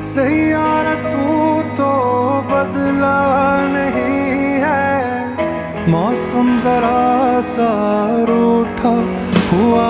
सैयारा तू तो बदला नहीं है, मौसम जरा सा रूठा हुआ